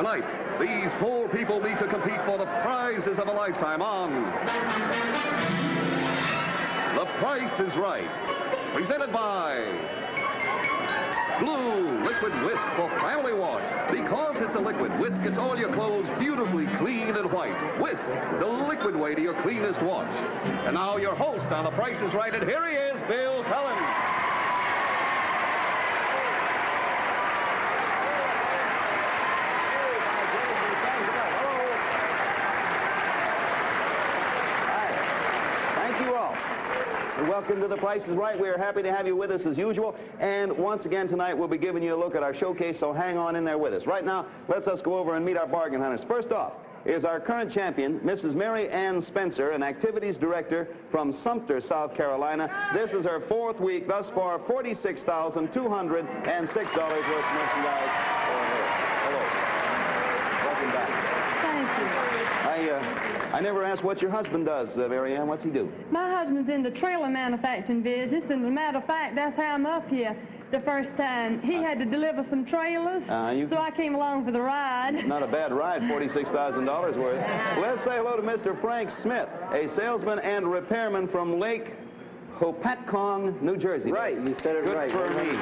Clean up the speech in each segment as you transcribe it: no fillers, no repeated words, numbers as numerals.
Tonight, these poor people meet to compete for the prizes of a lifetime on The Price is Right. Presented by Blue Liquid Whisk for family wash. Because it's a liquid, Whisk gets all your clothes beautifully clean and white. Whisk, the liquid way to your cleanest wash. And now your host on The Price is Right, and here he is, Bill Cullen. Welcome to The Price is Right. We are happy to have you with us as usual. And once again tonight, we'll be giving you a look at our showcase, so hang on in there with us. Right now, let's us go over and meet our bargain hunters. First off is our current champion, Mrs. Mary Ann Spencer, an activities director from Sumter, South Carolina. This is her fourth week. Thus far, $46,206 worth of merchandise. Hello. Welcome back. Thank you. I never asked what your husband does, Mary Ann. What's he do? My husband's in the trailer manufacturing business, and as a matter of fact, that's how I'm up here the first time. He had to deliver some trailers, so I came along for the ride. Not a bad ride, $46,000 worth. Let's say hello to Mr. Frank Smith, a salesman and repairman from Lake Hopatcong, New Jersey. Right, you said it right. Good for me.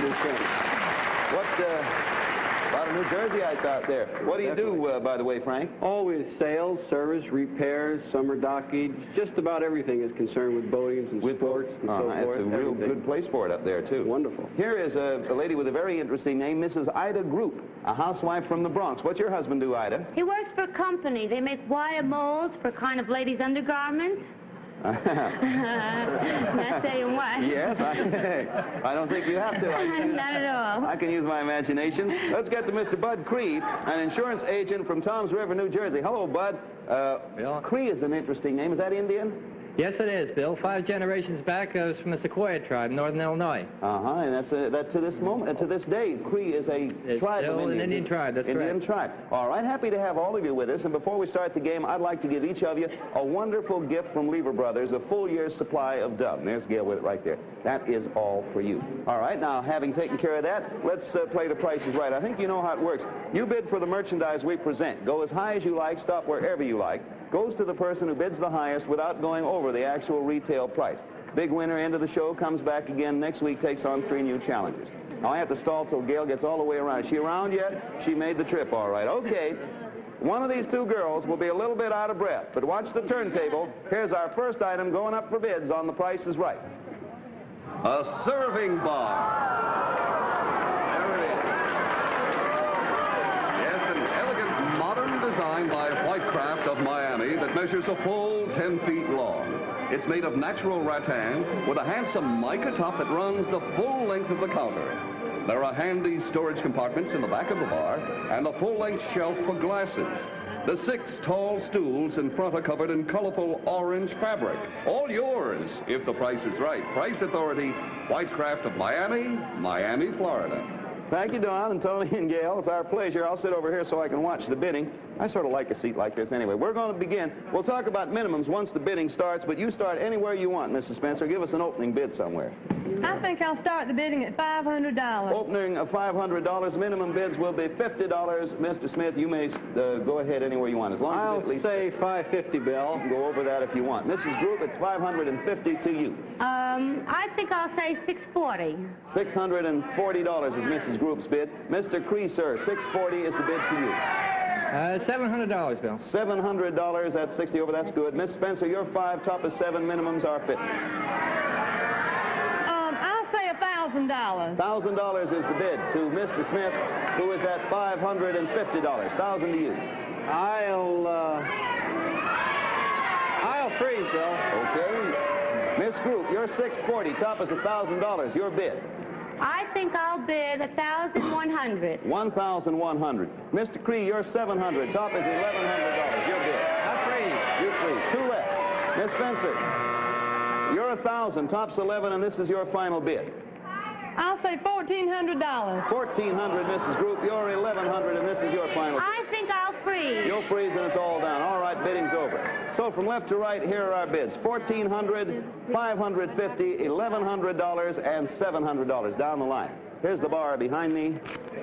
What, a lot of New Jerseyites out there. What do you do, by the way, Frank? Always sales, service, repairs, summer dockage, just about everything is concerned with boatings and sports and so forth. It's a real good place for it up there, too. Wonderful. Here is a lady with a very interesting name, Mrs. Ida Group, a housewife from the Bronx. What's your husband do, Ida? He works for a company. They make wire molds for kind of ladies' undergarments. Not saying what. Yes, I don't think you have to. Not at all. I can use my imagination. Let's get to Mr. Bud Cree, an insurance agent from Toms River, New Jersey. Hello, Bud. Bill? Cree is an interesting name. Is that Indian? Yes, it is, Bill. 5 generations back, I was from the Sequoia tribe, northern Illinois. And that's to this moment, to this day, Cree is a tribe of Indians. Still an Indian tribe, that's Indian tribe. All right, happy to have all of you with us. And before we start the game, I'd like to give each of you a wonderful gift from Lever Brothers, a full year's supply of Dove. And there's Gail with it right there. That is all for you. All right, now, having taken care of that, let's play The Price is Right. I think you know how it works. You bid for the merchandise we present. Go as high as you like, stop wherever you like. Goes to the person who bids the highest without going over the actual retail price. Big winner, end of the show, comes back again next week, takes on 3 new challenges. Now I have to stall till Gail gets all the way around. Is she around yet? She made the trip all right. Okay, one of these 2 girls will be a little bit out of breath, but watch the turntable. Here's our first item going up for bids on The Price is Right. A serving bar. There it is. Yes, an elegant modern design by Whitecraft of Miami that measures a full 10 feet long. It's made of natural rattan with a handsome mica top that runs the full length of the counter. There are handy storage compartments in the back of the bar and a full-length shelf for glasses. The 6 tall stools in front are covered in colorful orange fabric. All yours, if the price is right. Price Authority, Whitecraft of Miami, Miami, Florida. Thank you, Don and Tony and Gail. It's our pleasure. I'll sit over here so I can watch the bidding. I sort of like a seat like this anyway. We're going to begin. We'll talk about minimums once the bidding starts, but you start anywhere you want, Mrs. Spencer. Give us an opening bid somewhere. I think I'll start the bidding at $500. Opening of $500. Minimum bids will be $50. Mr. Smith, you may go ahead anywhere you want. As long as I'll at least say $550, Bill. Go over that if you want. Mrs. Group, it's $550 to you. I think I'll say $640. $640 is Mrs. Group's bid. Mr. Cree, sir, $640 is the bid to you. $700, Bill. $700, that's 60 over, that's good. Miss Spencer, your 5, top of 7, minimums are 50. I'll say $1,000. $1,000 is the bid to Mr. Smith, who is at $550. $1,000 to you. I'll freeze, Bill. Okay. Miss Group, your $640, top is $1,000. Your bid. I think I'll bid $1,100. $1,100. Mr. Cree, your $700, top is $1,100. Your bid. I freeze. You freeze. 2 left. Miss Spencer, you're $1,000, top's 11, and this is your final bid. I'll say $1,400. $1,400, Mrs. Group, you're $1,100, and this is your final bid. I think I'll freeze. You'll freeze and it's all down. All right, bidding's over. So from left to right, here are our bids. $1,400, $550, $1,100, and $700 down the line. Here's the bar behind me.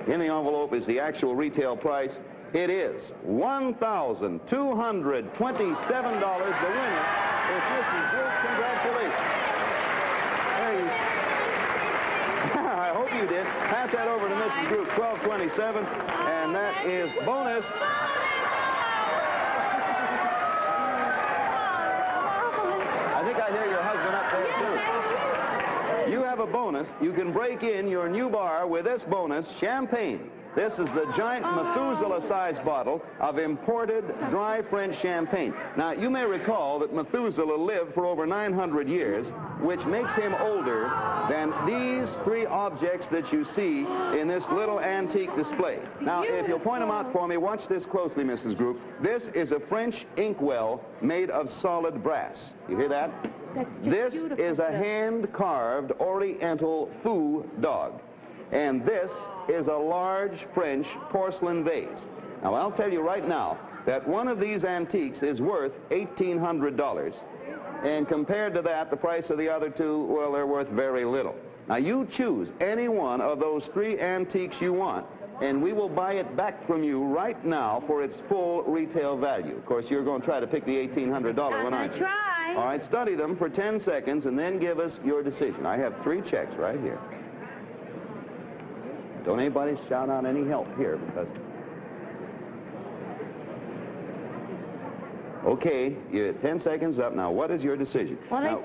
In the envelope is the actual retail price. It is $1,227. The winner is Mrs. Group. Congratulations. There you I hope you did. Pass that over to Mrs. Group, 1227, and that is bonus. I think I hear your husband up there, too. You have a bonus. You can break in your new bar with this bonus, champagne. This is the giant Methuselah-sized bottle of imported dry French champagne. Now, you may recall that Methuselah lived for over 900 years, which makes him older than these three objects that you see in this little antique display. Now, if you'll point them out for me, watch this closely, Mrs. Group. This is a French inkwell made of solid brass. You hear that? This is a hand-carved Oriental foo dog. And this is a large French porcelain vase. Now, I'll tell you right now that one of these antiques is worth $1,800. And compared to that, the price of the other two, well, they're worth very little. Now, you choose any one of those three antiques you want, and we will buy it back from you right now for its full retail value. Of course, you're going to try to pick the $1,800 one, aren't you? Try. All right, study them for 10 seconds and then give us your decision. I have 3 checks right here. Don't anybody shout out any help here because... Okay, you're 10 seconds up. Now, what is your decision? Well, now,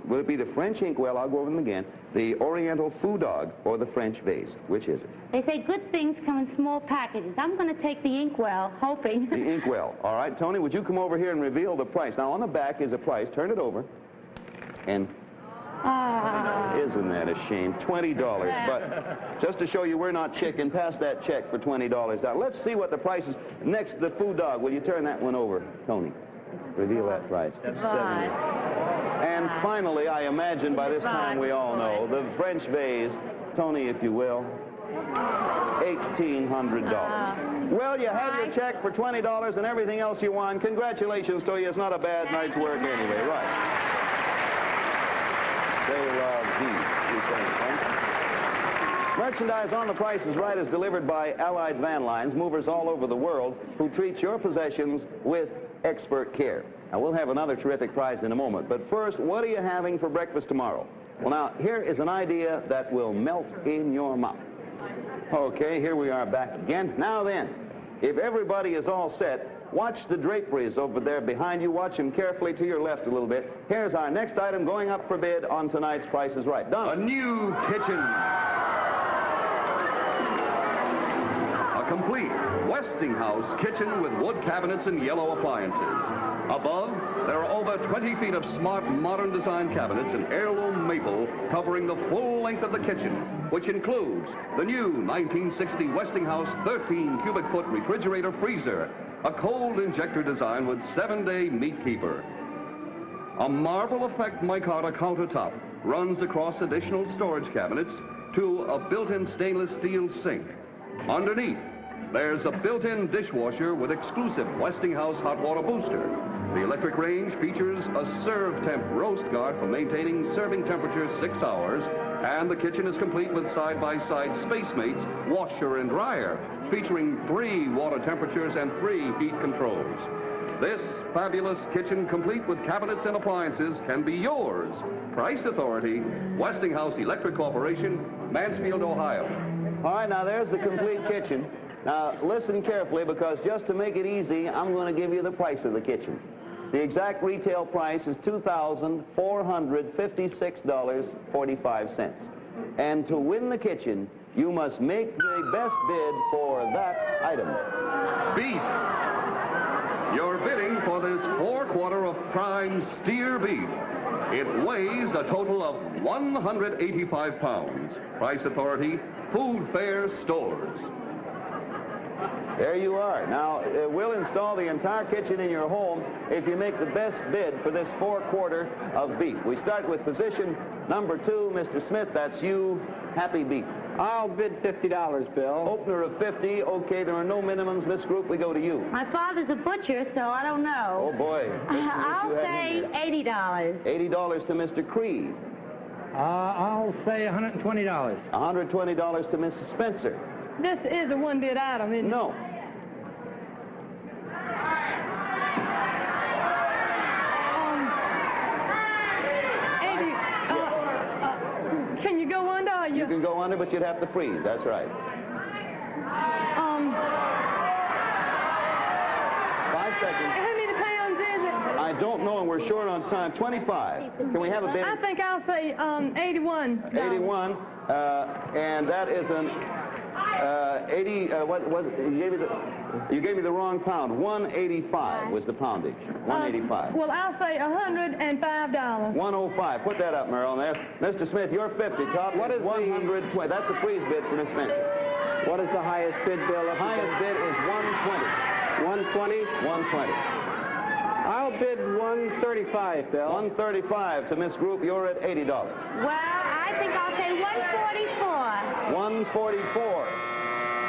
will it be the French inkwell, I'll go over them again, the Oriental foo dog, or the French vase? Which is it? They say good things come in small packages. I'm going to take the inkwell, hoping. The inkwell. All right, Tony, would you come over here and reveal the price? Now, on the back is a price. Turn it over. And... Isn't that a shame? $20. But just to show you we're not chicken, pass that check for $20 down. Let's see what the price is. Next, the foo dog. Will you turn that one over, Tony? Reveal that price. That's $70. And finally, I imagine by this time we all know, the French vase, Tony, if you will, $1,800. Well, you have your check for $20 and everything else you won. Congratulations to you. It's not a bad night's work anyway, right? They love these. Merchandise on The Price is Right is delivered by Allied Van Lines, movers all over the world who treat your possessions with expert care. Now, we'll have another terrific prize in a moment. But first, what are you having for breakfast tomorrow? Well, now, here is an idea that will melt in your mouth. Okay, here we are back again. Now then, if everybody is all set, watch the draperies over there behind you. Watch them carefully to your left a little bit. Here's our next item going up for bid on tonight's Price is Right. Done. A new kitchen. A complete Westinghouse kitchen with wood cabinets and yellow appliances. Above, there are over 20 feet of smart, modern design cabinets in heirloom maple covering the full length of the kitchen, which includes the new 1960 Westinghouse 13 cubic foot refrigerator freezer, a cold injector design with 7-day meat keeper. A marble effect micarta countertop runs across additional storage cabinets to a built-in stainless steel sink. Underneath, there's a built-in dishwasher with exclusive Westinghouse hot water booster. The electric range features a serve temp roast guard for maintaining serving temperature 6 hours, and the kitchen is complete with side-by-side space mates, washer and dryer, featuring 3 water temperatures and 3 heat controls. This fabulous kitchen, complete with cabinets and appliances, can be yours. Price Authority, Westinghouse Electric Corporation, Mansfield, Ohio. All right, now there's the complete kitchen. Now, listen carefully, because just to make it easy, I'm going to give you the price of the kitchen. The exact retail price is $2,456.45. And to win the kitchen, you must make the best bid for that item. Beef. You're bidding for this 4-quarter of prime steer beef. It weighs a total of 185 pounds. Price Authority, Food Fair Stores. There you are. Now, we'll install the entire kitchen in your home if you make the best bid for this 4-quarter of beef. We start with position number 2, Mr. Smith. That's you. Happy beef. I'll bid $50, Bill. Opener of 50. Okay, there are no minimums. Miss Group, we go to you. My father's a butcher, so I don't know. Oh, boy. I'll say $80. $80 to Mr. Creed. I'll say $120. $120 to Mrs. Spencer. This is a one-bid item, isn't it? No. go under, but you'd have to freeze. That's right. 5 seconds. How many pounds is it? I don't know, and we're short on time. 25. Can we have a bid? I think I'll say 81. 81. And that is an 80. What was it? You gave me the wrong pound. 185 was the poundage. 185. Well, I'll say $105. 105. Put that up, Merrill. There. Mr. Smith, you're 50. Top. What is 120? That's a freeze bid for Miss Spencer. What is the highest bid, Bill? The highest bid is 120. 120? 120. I'll bid 135, Bill. 135 to Miss Group. You're at $80. Well, I think I'll say 144. 144.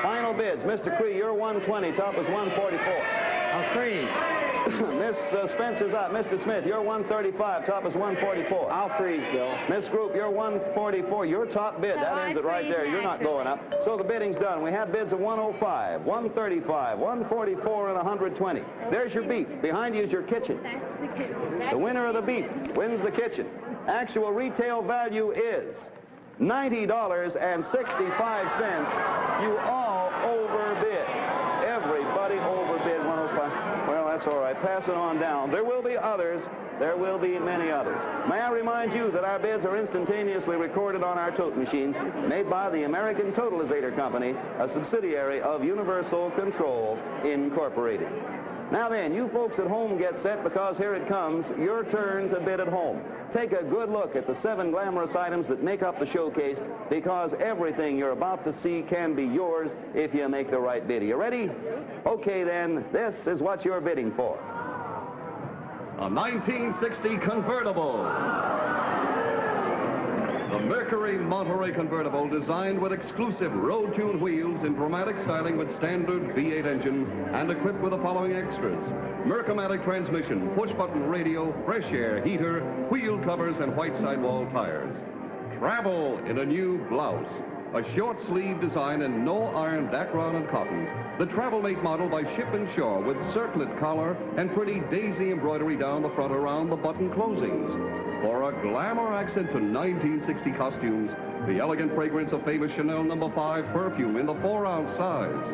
Final bids. Mr. Cree, you're 120. Top is 144. I'll freeze. Miss Spencer's up. Mr. Smith, you're 135. Top is 144. I'll freeze, Bill. Miss Group, you're 144. Your top bid. So That ends it right there. You're not going up. So the bidding's done. We have bids of 105, 135, 144, and 120. There's your beat. Behind you is your kitchen. That's the kitchen. The winner of the beat wins the kitchen. Actual retail value is $90.65. You all overbid. Everybody overbid 105. Well, that's all right. Pass it on down. There will be others. There will be many others. May I remind you that our bids are instantaneously recorded on our tote machines made by the American Totalizator Company, a subsidiary of Universal Control Incorporated. Now then, you folks at home get set, because here it comes, your turn to bid at home. Take a good look at the 7 glamorous items that make up the showcase, because everything you're about to see can be yours if you make the right bid. Are you ready? Okay then, this is what you're bidding for. A 1960 convertible. The Mercury Monterey convertible, designed with exclusive road-tuned wheels in dramatic styling with standard V8 engine and equipped with the following extras: Mercomatic transmission, push-button radio, fresh air, heater, wheel covers, and white sidewall tires. Travel in a new blouse. A short sleeve design and no iron background and cotton. The Travel-Mate model by Ship & Shaw with circlet collar and pretty daisy embroidery down the front around the button closings. For a glamour accent to 1960 costumes, the elegant fragrance of famous Chanel No. 5 perfume in the 4-ounce size.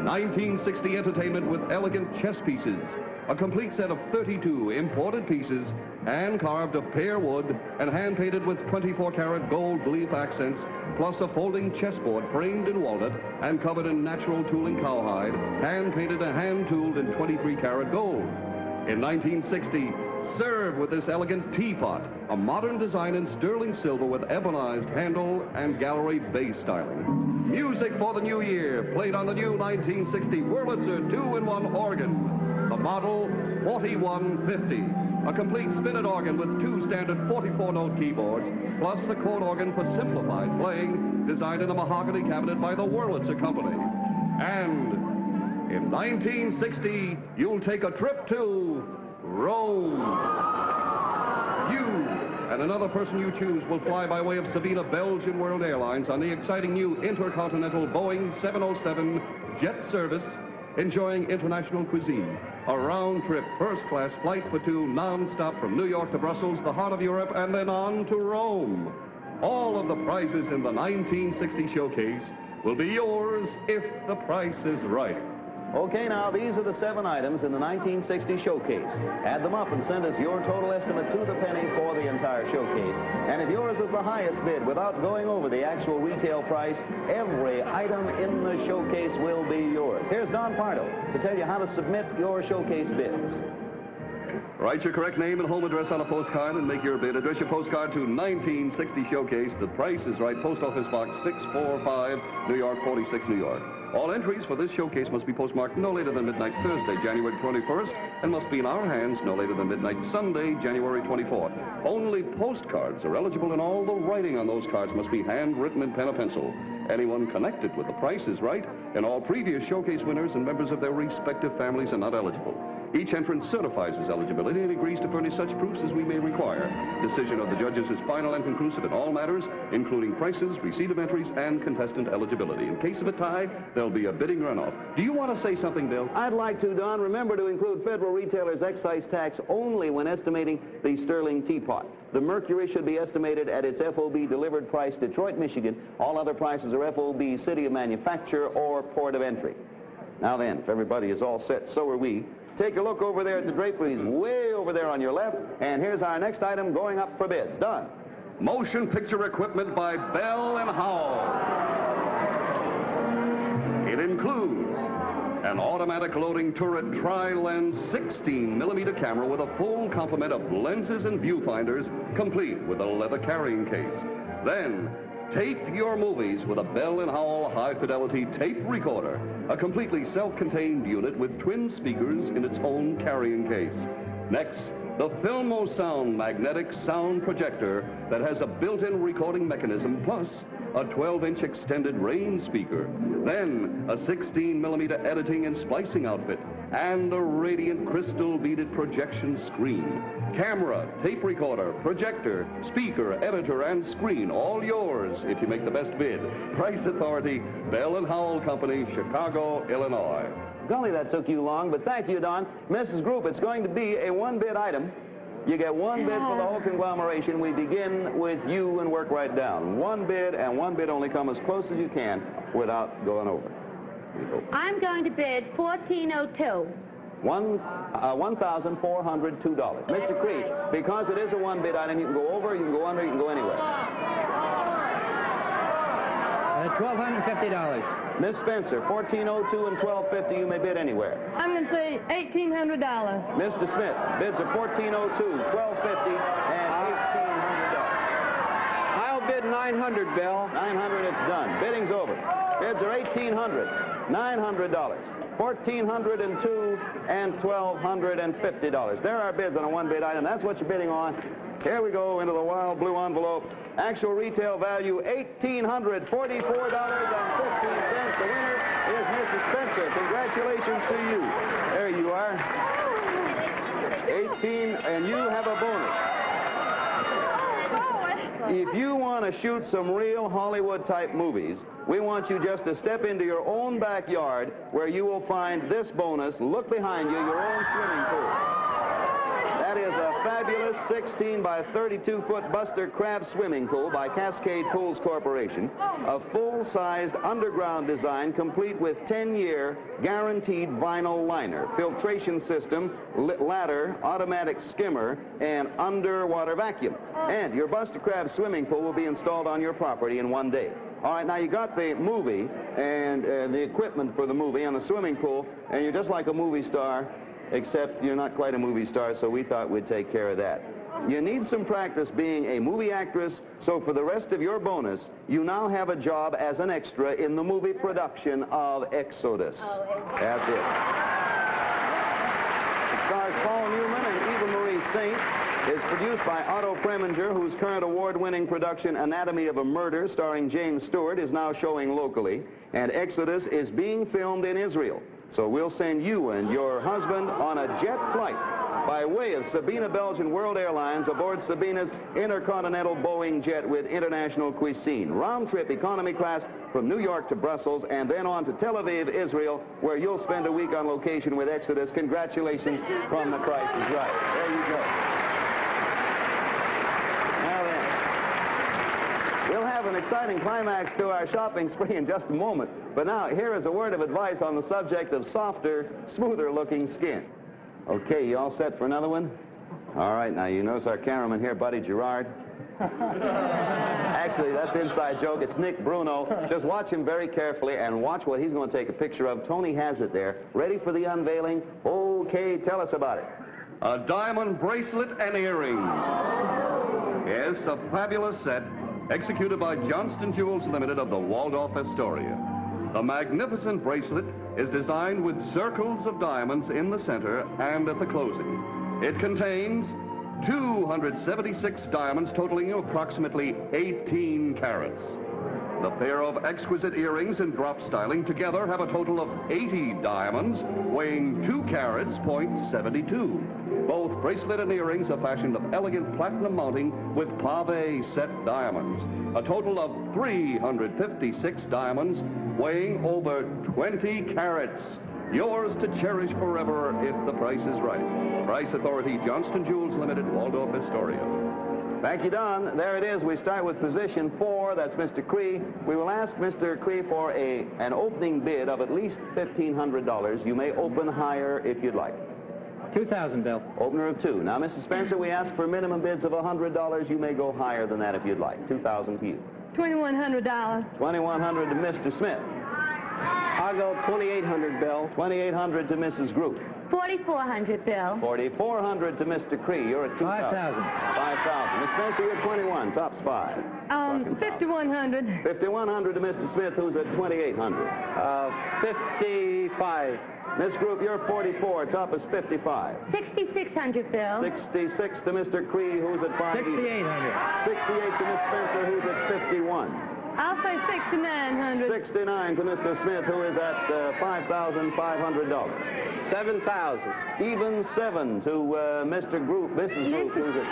1960 entertainment with elegant chess pieces. A complete set of 32 imported pieces, hand-carved of pear wood and hand-painted with 24-karat gold leaf accents, plus a folding chessboard framed in walnut and covered in natural tooling cowhide, hand-painted and hand-tooled in 23-karat gold. In 1960, serve with this elegant teapot, a modern design in sterling silver with ebonized handle and gallery base styling. Music for the new year, played on the new 1960 Wurlitzer 2-in-1 organ. The model 4150. A complete spinet organ with 2 standard 44-note keyboards, plus a chord organ for simplified playing, designed in a mahogany cabinet by the Wurlitzer Company. And in 1960, you'll take a trip to Rome. You and another person you choose will fly by way of Savina Belgian World Airlines on the exciting new intercontinental Boeing 707 jet service, enjoying international cuisine. A round-trip first-class flight for 2 non-stop from New York to Brussels, the heart of Europe, and then on to Rome. All of the prizes in the 1960 showcase will be yours if the price is right. Okay, now, these are the 7 items in the 1960 showcase. Add them up and send us your total estimate to the penny for the entire showcase. And if yours is the highest bid without going over the actual retail price, every item in the showcase will be yours. Here's Don Pardo to tell you how to submit your showcase bids. Write your correct name and home address on a postcard and make your bid. Address your postcard to 1960 Showcase. The Price is Right, Post Office Box 645, New York, 46, New York. All entries for this showcase must be postmarked no later than midnight Thursday, January 21st, and must be in our hands no later than midnight Sunday, January 24th. Only postcards are eligible, and all the writing on those cards must be handwritten in pen or pencil. Anyone connected with The Price is Right and all previous showcase winners and members of their respective families are not eligible. Each entrant certifies his eligibility and agrees to furnish such proofs as we may require. Decision of the judges is final and conclusive in all matters, including prices, receipt of entries, and contestant eligibility. In case of a tie, there'll be a bidding runoff. Do you want to say something, Bill? I'd like to, Don. Remember to include federal retailers' excise tax only when estimating the Sterling teapot. The Mercury should be estimated at its FOB delivered price, Detroit, Michigan. All other prices are FOB, city of manufacture, or port of entry. Now then, if everybody is all set, so are we. Take a look over there at the draperies, way over there on your left, and here's our next item going up for bids. Done. Motion picture equipment by Bell & Howell. It includes an automatic loading turret tri-lens 16mm camera with a full complement of lenses and viewfinders, complete with a leather carrying case. Then, tape your movies with a Bell & Howell high-fidelity tape recorder, a completely self-contained unit with twin speakers in its own carrying case. Next, the Filmo Sound magnetic sound projector that has a built-in recording mechanism plus a 12-inch extended range speaker. Then, a 16mm editing and splicing outfit and a radiant crystal beaded projection screen. Camera, tape recorder, projector, speaker, editor, and screen, all yours if you make the best bid. Price authority, Bell & Howell Company, Chicago, Illinois. Golly, that took you long, but thank you, Don. Mrs. Group, it's going to be a one-bid item. You get one bid for the whole conglomeration. We begin with you and work right down. One bid, and one bid only. Come as close as you can without going over. I'm going to bid $1,402. $1,402. Mr. Creed, because it is a one-bid item, you can go over, you can go under, you can go anywhere. $1,250. Miss Spencer, $1,402 and $1,250. You may bid anywhere. I'm going to say $1,800. Mr. Smith, bids are $1,402, $1,250, and $1,800. I'll bid $900, Bell. $900, it's done. Bidding's over. Bids are $1,800, $900, $1,402, and $1,250. There are bids on a one-bid item. That's what you're bidding on. Here we go into the wild blue envelope. Actual retail value, $1,844.15. The winner is Mrs. Spencer. Congratulations to you. There you are. 18, and you have a bonus. If you want to shoot some real Hollywood-type movies, we want you just to step into your own backyard where you will find this bonus. Look behind you, your own swimming pool. That is a fabulous 16 by 32-foot Buster Crab swimming pool by Cascade Pools Corporation. A full-sized underground design complete with 10-year guaranteed vinyl liner, filtration system, ladder, automatic skimmer, and underwater vacuum. And your Buster Crab swimming pool will be installed on your property in one day. All right, now you got the movie and the equipment for the movie and the swimming pool, and you're just like a movie star, except you're not quite a movie star, so we thought we'd take care of that. You need some practice being a movie actress, so for the rest of your bonus, you now have a job as an extra in the movie production of Exodus. That's it. It stars Paul Newman and Eva Marie Saint. It's produced by Otto Preminger, whose current award-winning production, Anatomy of a Murder, starring James Stewart, is now showing locally. And Exodus is being filmed in Israel. So we'll send you and your husband on a jet flight by way of Sabina Belgian World Airlines aboard Sabina's intercontinental Boeing jet with international cuisine. Round-trip economy class from New York to Brussels and then on to Tel Aviv, Israel, where you'll spend a week on location with Exodus. Congratulations from The Price is Right. There you go. Now then, we'll have an exciting climax to our shopping spree in just a moment. But now, here is a word of advice on the subject of softer, smoother-looking skin. Okay, you all set for another one? All right, now you notice our cameraman here, Buddy Gerard. Actually, that's an inside joke. It's Nick Bruno. Just watch him very carefully and watch what he's going to take a picture of. Tony has it there. Ready for the unveiling? Okay, tell us about it. A diamond bracelet and earrings. Yes, a fabulous set executed by Johnston Jewels Limited of the Waldorf Astoria. The magnificent bracelet is designed with circles of diamonds in the center and at the closing. It contains 276 diamonds totaling approximately 18 carats. The pair of exquisite earrings in drop styling together have a total of 80 diamonds, weighing 2 carats, .72. Both bracelet and earrings are fashioned of elegant platinum mounting with pave set diamonds. A total of 356 diamonds, weighing over 20 carats. Yours to cherish forever if the price is right. Price Authority, Johnston Jewels Limited, Waldorf Astoria. Thank you, Don. There it is. We start with position 4. That's Mr. Cree. We will ask Mr. Cree for an opening bid of at least $1,500. You may open higher if you'd like. $2,000, Bill. Opener of 2. Now, Mrs. Spencer, we ask for minimum bids of $100. You may go higher than that if you'd like. $2,000 to you. $2,100. $2,100 to Mr. Smith. I'll go $2,800, Bill. $2,800 to Mrs. Groot. $4,400, Bill. $4,400 to Mr. Cree. You're at $2,000. $5,000. Miss Spencer, you're 21. Tops 5. $5,100. $5,100 to Mr. Smith, who's at $2,800. 55. Miss Group, you're 44. Top is 55. $6,600, Bill. 66 to Mr. Cree, who's at 5. $6,800. 68 to Miss Spencer, who's at 51. I'll say $6,900. 69 to Mr. Smith, who is at $5,500. $7,000. Even 7 to Mr. Group, Mrs. Group, who's at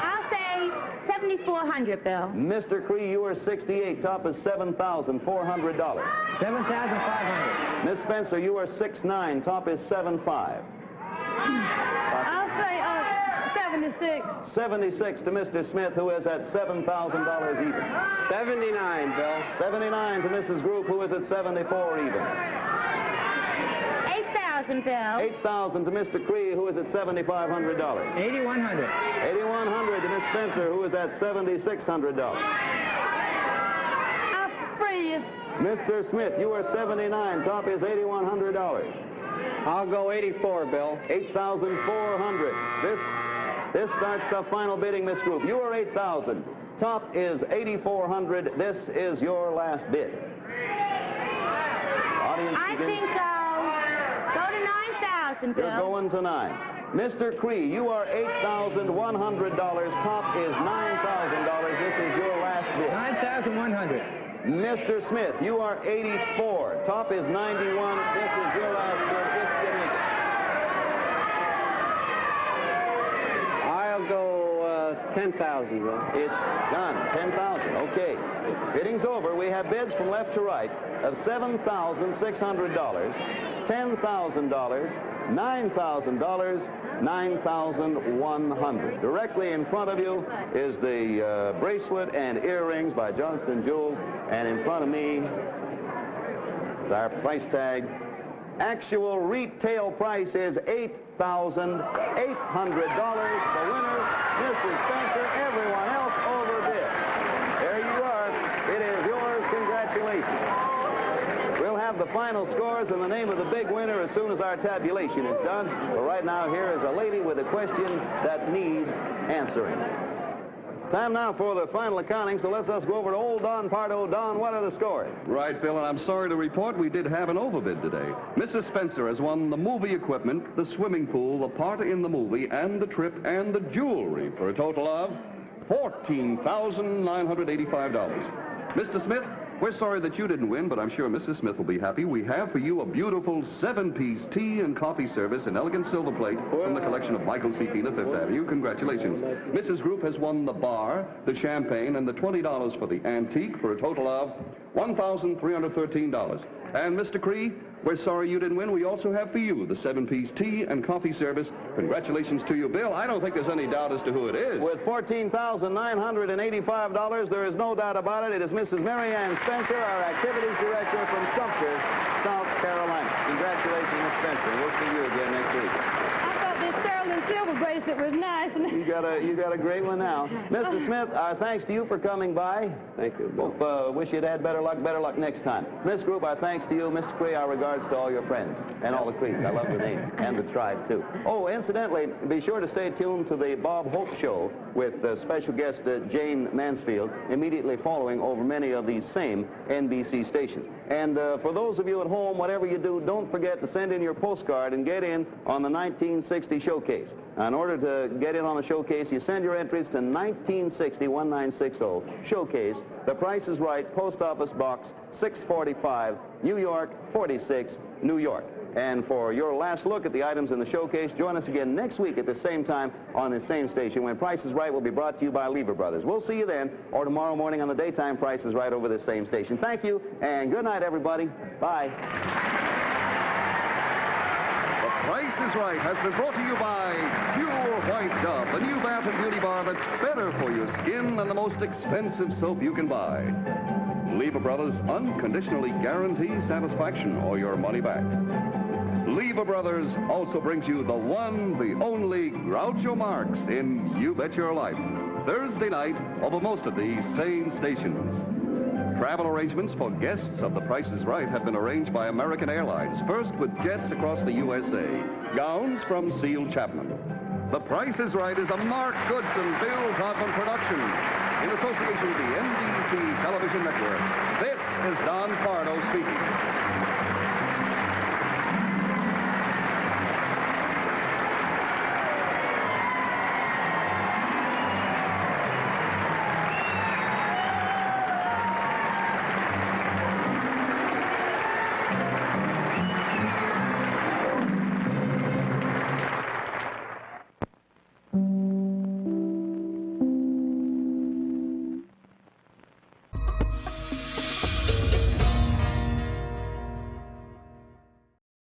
I'll say $7,400, Bill. Mr. Cree, you are 68. Top is $7,400. $7,500. Miss Spencer, you are 6'9". Top is 7'5". I'll say 76. 76 to Mr. Smith, who is at $7,000 even. 79, Bill. 79 to Mrs. Group, who is at 74 even. $8,000, Bill. 8,000 to Mr. Cree, who is at $7,500. $8,100. 8,100 to Miss Spencer, who is at $7,600. I'll free you. Mr. Smith, you are 79. Top is $8,100. I'll go 84, Bill. 8,400. This starts the final bidding, Miss Group. You are 8,000. Top is 8,400. This is your last bid. Audience, I think I'll go to $9,000, Bill. You're going to 9. Mr. Cree, you are $8,100. Top is $9,000. This is your last bid. $9,100. Mr. Smith, you are 84. Top is 91. This is your last bid. If you make it. I'll go 10,000, Bill. It's done. 10,000. Okay. Bidding's over. We have bids from left to right of $7,600, $10,000, $9,000, $9,100. Directly in front of you is the bracelet and earrings by Johnston Jewels, and in front of me is our price tag. Actual retail price is $8,800. The winner, Mrs. Spencer. Everyone else overbid. There you are. It is yours. Congratulations. We'll have the final scores and the name of the big winner as soon as our tabulation is done. But right now, here is a lady with a question that needs answering. Time now for the final accounting, so let's go over to Old Don Pardo. Don, what are the scores? Right, Bill, and I'm sorry to report we did have an overbid today. Mrs. Spencer has won the movie equipment, the swimming pool, the part in the movie, and the trip, and the jewelry for a total of $14,985. Mr. Smith, we're sorry that you didn't win, but I'm sure Mrs. Smith will be happy. We have for you a beautiful 7-piece tea and coffee service in elegant silver plate from the collection of Michael C. Pina, Fifth Avenue. Congratulations. Mrs. Group has won the bar, the champagne, and the $20 for the antique for a total of $1,313. And Mr. Cree, we're sorry you didn't win. We also have for you the 7-piece tea and coffee service. Congratulations to you, Bill. I don't think there's any doubt as to who it is. With $14,985, there is no doubt about it. It is Mrs. Mary Ann Spencer, our activities director from Sumter, South Carolina. Congratulations, Miss Spencer. We'll see you again next week. I thought this sterling silver bracelet was nice. You got a great one now. Mr. Smith, our thanks to you for coming by. Thank you, Bill. Wish you'd had better luck next time. Miss Group, our thanks to you. Mr. Cree, our regards to all your friends and all the Crees. I love the name and the tribe, too. Oh, incidentally, be sure to stay tuned to the Bob Hope Show with special guest Jane Mansfield immediately following over many of these same NBC stations. And for those of you at home, whatever you do, don't forget to send in your postcard and get in on the 1960 showcase. showcase. Now, in order to get in on the showcase, you send your entries to 1960-1960, Showcase, The Price is Right, Post Office Box 645, New York 46, New York. And for your last look at the items in the showcase, join us again next week at the same time on the same station when Price is Right will be brought to you by Lever Brothers. We'll see you then, or tomorrow morning on the daytime Price is Right over the same station. Thank you, and good night, everybody. Bye. The Price is Right has been brought to you by Pure White Dove, the new bath and beauty bar that's better for your skin than the most expensive soap you can buy. Lever Brothers unconditionally guarantee satisfaction or your money back. Lever Brothers also brings you the one, the only Groucho Marx in You Bet Your Life, Thursday night over most of these same stations. Travel arrangements for guests of The Price is Right have been arranged by American Airlines, first with jets across the USA, gowns from Seal Chapman. The Price is Right is a Mark Goodson, Bill Todman production in association with the NBC Television Network. This is Don Pardo speaking.